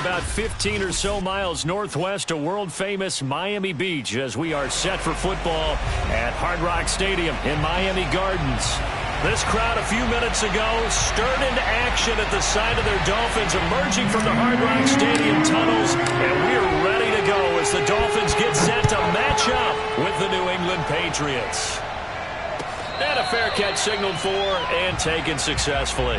about 15 or so miles northwest of world-famous Miami Beach as we are set for football at Hard Rock Stadium in Miami Gardens. This crowd a few minutes ago stirred into action at the sight of their Dolphins emerging from the Hard Rock Stadium tunnels, and we're ready to go as the Dolphins get set to match up with the New England Patriots. And a fair catch signaled for and taken successfully.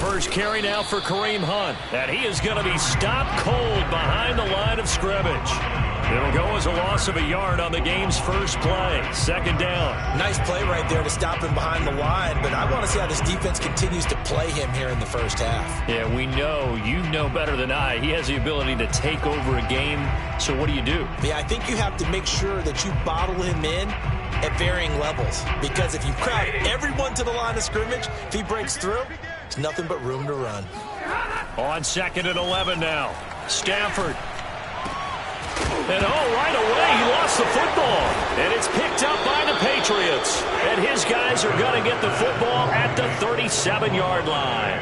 First carry now for Kareem Hunt, and he is going to be stopped cold behind the line of scrimmage. It'll go as a loss of a yard on the game's first play. Second down. Nice play right there to stop him behind the line, but I want to see how this defense continues to play him here in the first half. Yeah, we know, you know better than I, he has the ability to take over a game. So what do you do? Yeah, I think you have to make sure that you bottle him in at varying levels, because if you crowd everyone to the line of scrimmage, if he breaks through, there's nothing but room to run. On 2nd and 11 now. Stafford. And right away, he lost the football. And it's picked up by the Patriots. And his guys are going to get the football at the 37-yard line.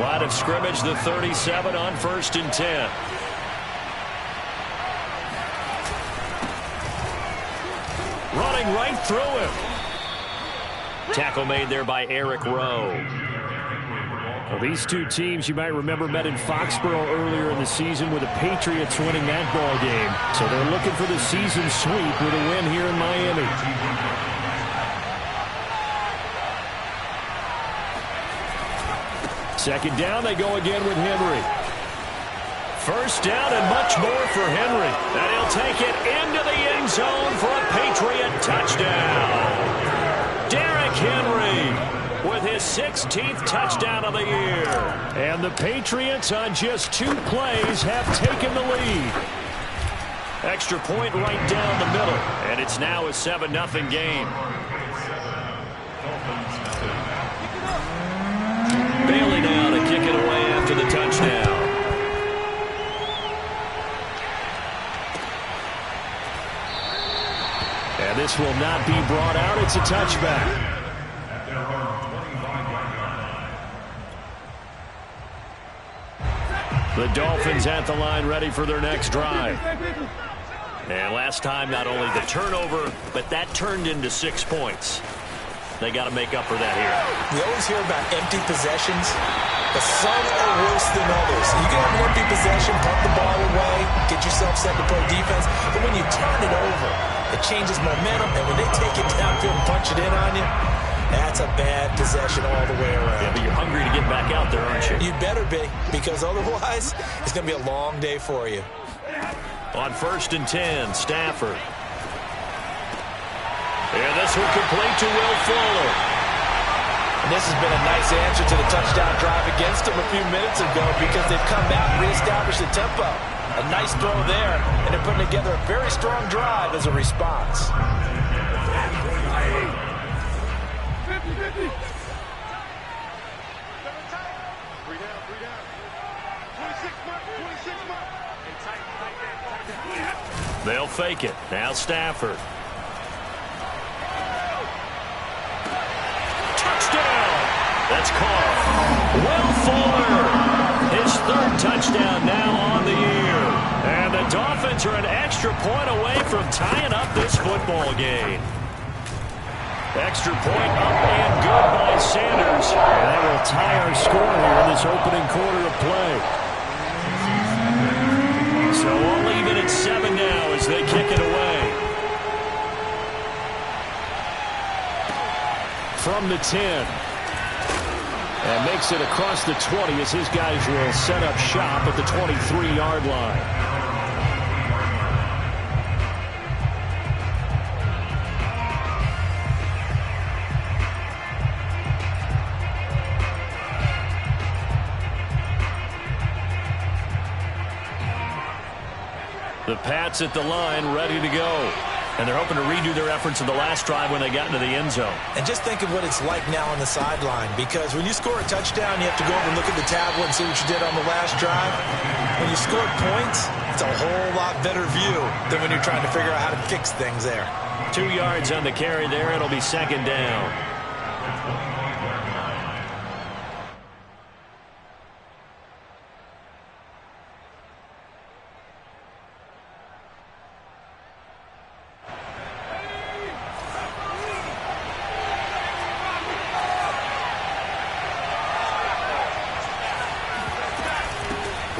Line of scrimmage, the 37 on 1st and 10. Running right through him. Tackle made there by Eric Rowe. Well, these two teams, you might remember, met in Foxborough earlier in the season with the Patriots winning that ball game. So they're looking for the season sweep with a win here in Miami. Second down, they go again with Henry. First down and much more for Henry. And he'll take it into the end zone for a Patriot touchdown. Derrick Henry with his 16th touchdown of the year. And the Patriots on just 2 plays have taken the lead. Extra point right down the middle. And it's now a 7-0 game. Bailey now to kick it away after the touchdown. And this will not be brought out. It's a touchback. The Dolphins at the line ready for their next drive. And last time, not only the turnover, but that turned into 6 points. They got to make up for that here. We always hear about empty possessions, but some are worse than others. You can have an empty possession, punt the ball away, get yourself set to play defense, but when you turn it over, it changes momentum, and when they take it downfield and punch it in on you, that's a bad possession all the way around. Yeah, but you're hungry to get back out there, aren't you? You better be, because otherwise, it's going to be a long day for you. On 1st and 10, Stafford. And this will complete to Will Fuller. And this has been a nice answer to the touchdown drive against them a few minutes ago, because they've come out and reestablished the tempo. A nice throw there, and they're putting together a very strong drive as a response. 50-50. They'll fake it. Now Stafford. Touchdown! That's caught. Will Fuller, his 3rd touchdown now on the year. And the Dolphins are an extra point away from tying up this football game. Extra point up and good by Sanders. And that will tie our score here in this opening quarter of play. So we'll leave it at 7 now as they kick it away. From the 10. And makes it across the 20 as his guys will set up shop at the 23-yard line. The Pats at the line, ready to go. And they're hoping to redo their efforts in the last drive when they got into the end zone. And just think of what it's like now on the sideline, because when you score a touchdown, you have to go over and look at the tablet and see what you did on the last drive. When you scored points, it's a whole lot better view than when you're trying to figure out how to fix things there. 2 yards on the carry there. It'll be second down.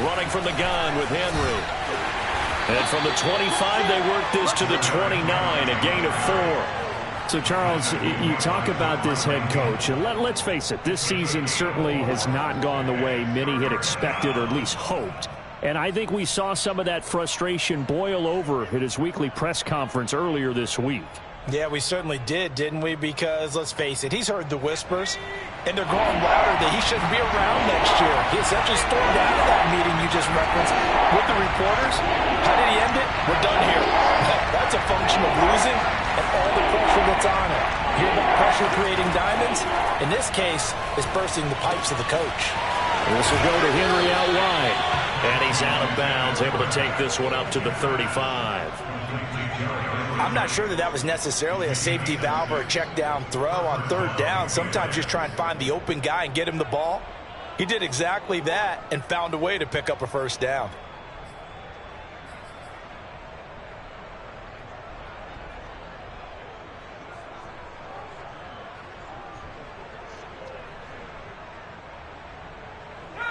Running from the gun with Henry. And from the 25, they work this to the 29, a gain of 4. So, Charles, you talk about this head coach, and let's face it, this season certainly has not gone the way many had expected or at least hoped. And I think we saw some of that frustration boil over at his weekly press conference earlier this week. Yeah, we certainly did, didn't we? Because, let's face it, he's heard the whispers, and they're growing louder that he shouldn't be around next year. He essentially stormed out of that meeting you just referenced with the reporters. How did he end it? We're done here. That's a function of losing and all the pressure that's on it. Hear about pressure creating diamonds? In this case, it's bursting the pipes of the coach. This will go to Henry out wide. And he's out of bounds, able to take this one up to the 35. I'm not sure that was necessarily a safety valve or a check down throw on third down. Sometimes just try and find the open guy and get him the ball. He did exactly that and found a way to pick up a first down.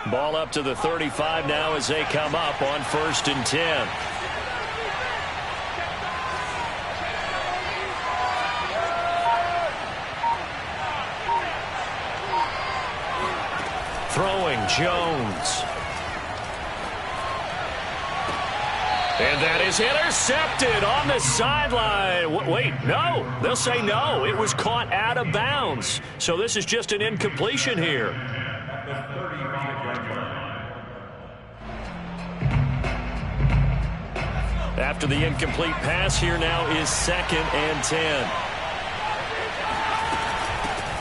Ball up to the 35 now as they come up on 1st and 10. Throwing Jones. And that is intercepted on the sideline. Wait, no. They'll say no. It was caught out of bounds. So this is just an incompletion here. After the incomplete pass, here now is 2nd and 10.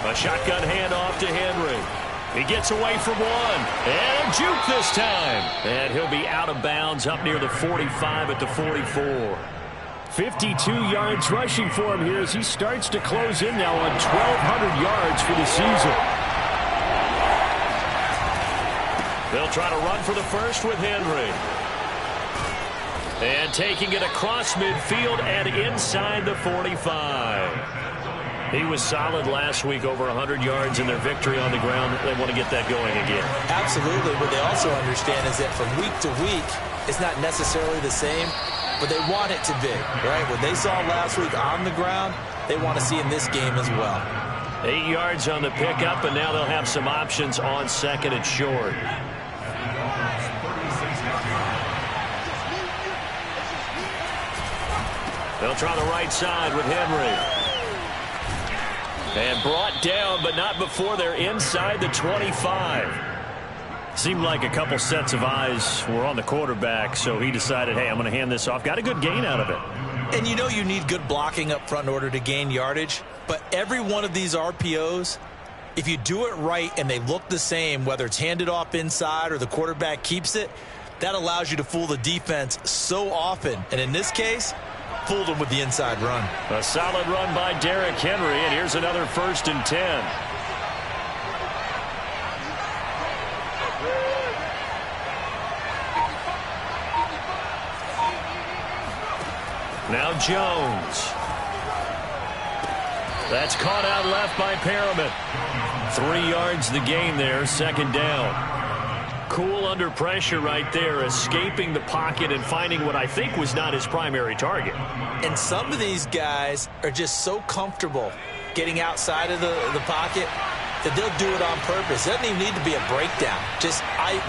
A shotgun handoff to Henry. He gets away from one. And a juke this time. And he'll be out of bounds up near the 45 at the 44. 52 yards rushing for him here as he starts to close in now on 1,200 yards for the season. They'll try to run for the first with Henry. And taking it across midfield and inside the 45. He was solid last week, over 100 yards in their victory on the ground. They want to get that going again. Absolutely. What they also understand is that from week to week, it's not necessarily the same, but they want it to be, right? What they saw last week on the ground, they want to see in this game as well. 8 yards on the pickup, and now they'll have some options on 2nd and short. They'll try the right side with Henry. And brought down, but not before they're inside the 25. Seemed like a couple sets of eyes were on the quarterback, so he decided, hey, I'm going to hand this off. Got a good gain out of it. And you know you need good blocking up front in order to gain yardage, but every one of these RPOs, if you do it right and they look the same, whether it's handed off inside or the quarterback keeps it, that allows you to fool the defense so often. And in this case, fooled him with the inside run. A solid run by Derrick Henry, and here's another 1st and 10. Now Jones. That's caught out left by Perriman. 3 yards the gain there, 2nd down. Cool under pressure right there, escaping the pocket and finding what I think was not his primary target. And some of these guys are just so comfortable getting outside of the pocket that they'll do it on purpose. It doesn't even need to be a breakdown.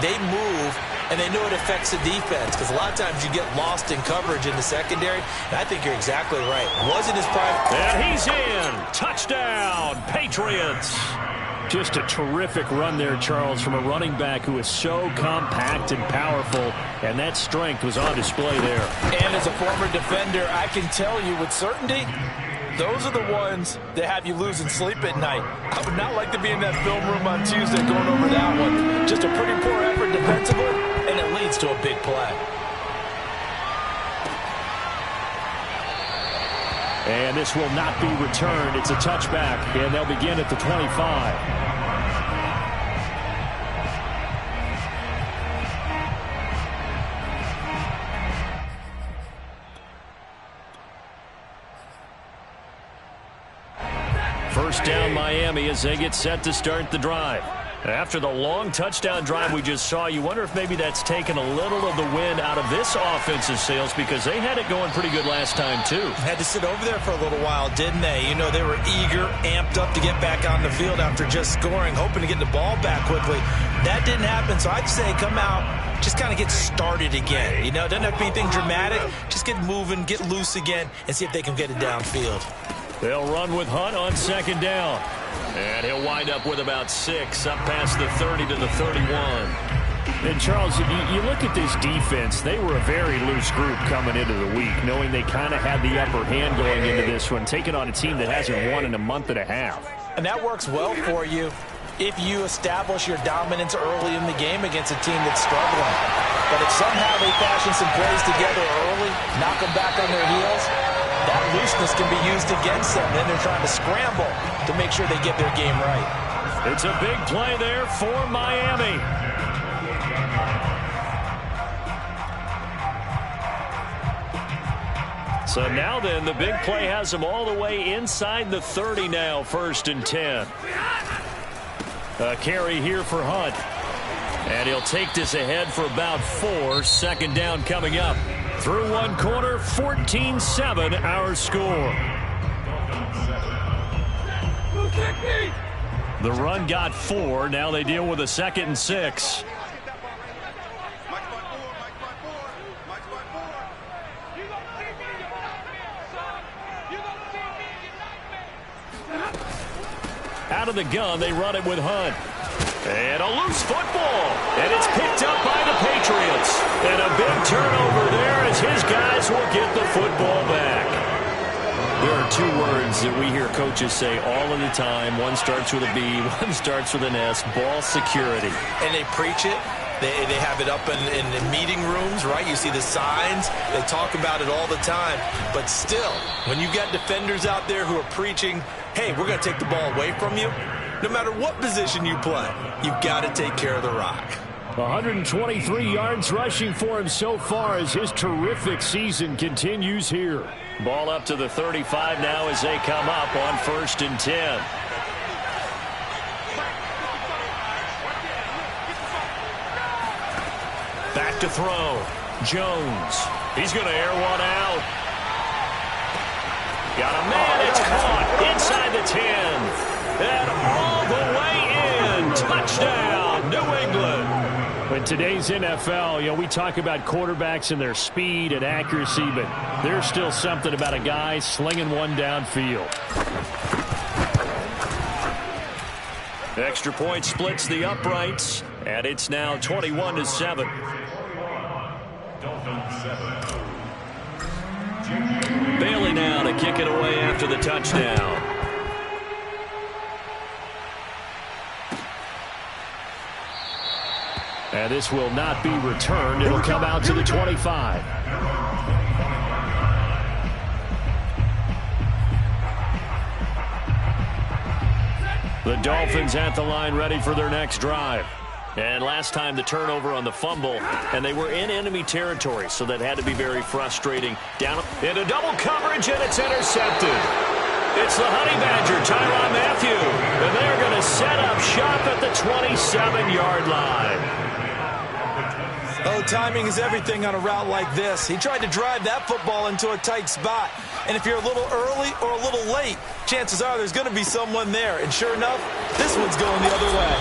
They move, and they know it affects the defense, because a lot of times you get lost in coverage in the secondary, and I think you're exactly right. Wasn't his primary. And he's in. Touchdown, Patriots. Just a terrific run there, Charles, from a running back who is so compact and powerful, and that strength was on display there. And as a former defender, I can tell you with certainty, those are the ones that have you losing sleep at night. I would not like to be in that film room on Tuesday going over that one. Just a pretty poor effort defensively, and it leads to a big play. And this will not be returned. It's a touchback, and they'll begin at the 25. First down, Miami, as they get set to start the drive. After the long touchdown drive we just saw, you wonder if maybe that's taken a little of the wind out of this offensive sails, because they had it going pretty good last time, too. Had to sit over there for a little while, didn't they? You know, they were eager, amped up to get back on the field after just scoring, hoping to get the ball back quickly. That didn't happen, so I'd say come out, just kind of get started again. You know, it doesn't have to be anything dramatic. Just get moving, get loose again, and see if they can get it downfield. They'll run with Hunt on second down. And he'll wind up with about 6, up past the 30 to the 31. And, Charles, you look at this defense, they were a very loose group coming into the week, knowing they kind of had the upper hand going into this one, taking on a team that hasn't won in a month and a half. And that works well for you if you establish your dominance early in the game against a team that's struggling. But if somehow they fashion some plays together early, knock them back on their heels, that looseness can be used against them. Then they're trying to scramble to make sure they get their game right. It's a big play there for Miami. So now then, the big play has them all the way inside the 30 now, 1st and 10. A carry here for Hunt. And he'll take this ahead for about 4. Second down coming up. Through one quarter, 14-7 our score. The run got 4. Now they deal with a 2nd and 6. Out of the gun, they run it with Hunt. And a loose football. And it's picked up by the Patriots. And a big turnover there as his guys will get the football back. There are 2 words that we hear coaches say all of the time. One starts with a B, one starts with an S. Ball security. And they preach it. They have it up in meeting rooms, right? You see the signs. They talk about it all the time. But still, when you've got defenders out there who are preaching, hey, we're going to take the ball away from you, no matter what position you play, you've got to take care of the rock. 123 yards rushing for him so far as his terrific season continues here. Ball up to the 35 now as they come up on 1st and 10. Back to throw. Jones. He's going to air one out. Got a man. It's caught inside the 10. And all the way in. Touchdown, New England. In today's NFL, we talk about quarterbacks and their speed and accuracy, but there's still something about a guy slinging one downfield. Extra point splits the uprights, and it's now 21-7. Bailey now to kick it away after the touchdown. And this will not be returned. It'll come out to the 25. The Dolphins at the line ready for their next drive. And last time the turnover on the fumble, and they were in enemy territory, so that had to be very frustrating. Down into double coverage, and it's intercepted. It's the Honey Badger, Tyrann Mathieu, and they're going to set up shop at the 27-yard line. Oh, timing is everything on a route like this. He tried to drive that football into a tight spot. And if you're a little early or a little late, chances are there's going to be someone there. And sure enough, this one's going the other way.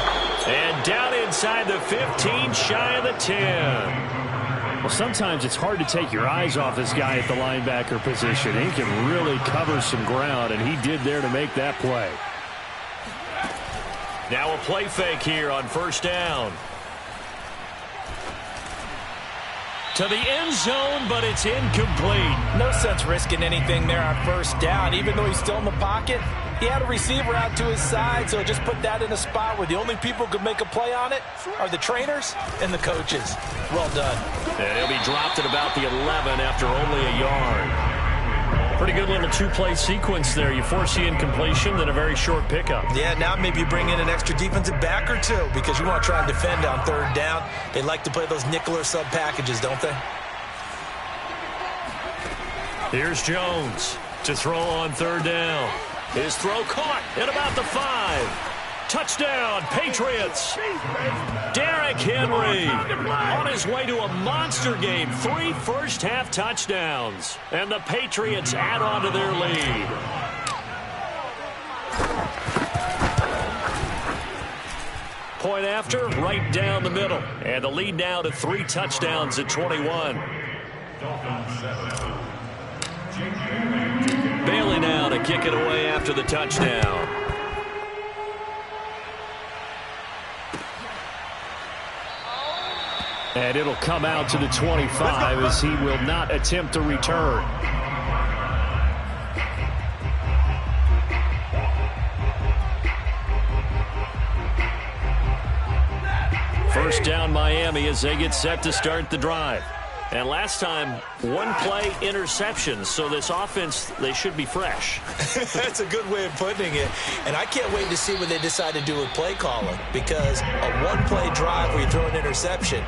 And down inside the 15, shy of the 10. Well, sometimes it's hard to take your eyes off this guy at the linebacker position. He can really cover some ground, and he did there to make that play. Now a play fake here on first down. To the end zone, but it's incomplete. No sense risking anything there on first down. Even though he's still in the pocket, he had a receiver out to his side, so just put that in a spot where the only people who could make a play on it are the trainers and the coaches. Well done. And he'll be dropped at about the 11 after only a yard. Pretty good little two-play sequence there. You force the incompletion, then a very short pickup. Yeah, now maybe you bring in an extra defensive back or two because you want to try and defend on third down. They like to play those nickel or sub packages, don't they? Here's Jones to throw on third down. His throw caught at about the 5. Touchdown, Patriots. Derrick Henry on his way to a monster game. 3 first-half touchdowns. And the Patriots add on to their lead. Point after, right down the middle. And the lead now to 3 touchdowns at 21. Bailey now to kick it away after the touchdown. And it'll come out to the 25 as he will not attempt to return. First down Miami as they get set to start the drive. And last time, 1 play interception. So this offense, they should be fresh. That's a good way of putting it. And I can't wait to see what they decide to do with play calling. Because a 1-play drive where you throw an interception,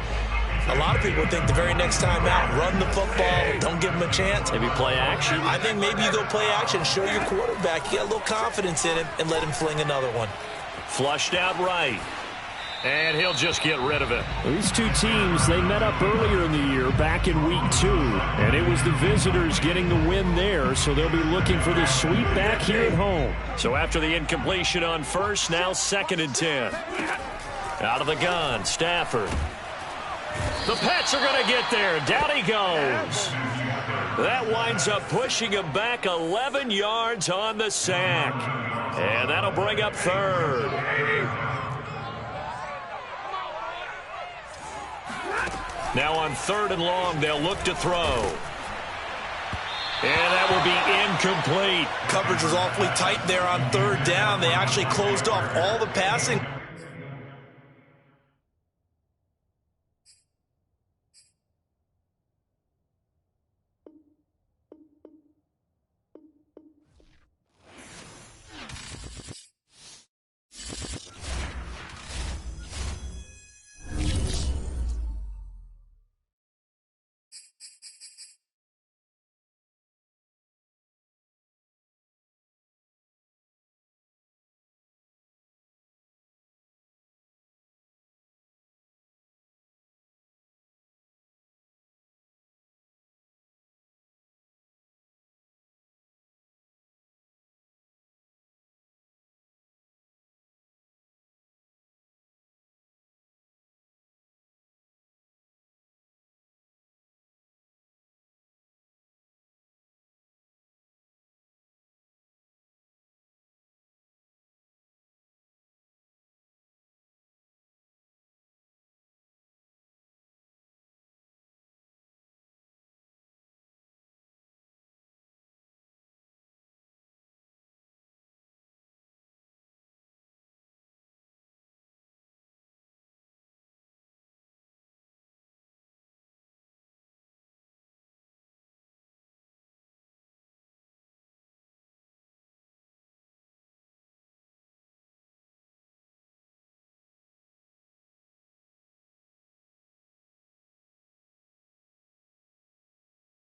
a lot of people think the very next time out, run the football, don't give them a chance. Maybe play action? I think maybe you go play action, show your quarterback, you get a little confidence in him, and let him fling another one. Flushed out right. And he'll just get rid of it. These two teams, they met up earlier in the year, back in week 2. And it was the visitors getting the win there, so they'll be looking for the sweep back here at home. So after the incompletion on first, now 2nd and 10. Out of the gun, Stafford. The Pats are going to get there. Down he goes. That winds up pushing him back 11 yards on the sack. And that'll bring up 3rd. Now on 3rd and long, they'll look to throw. And that will be incomplete. Coverage was awfully tight there on 3rd down. They actually closed off all the passing.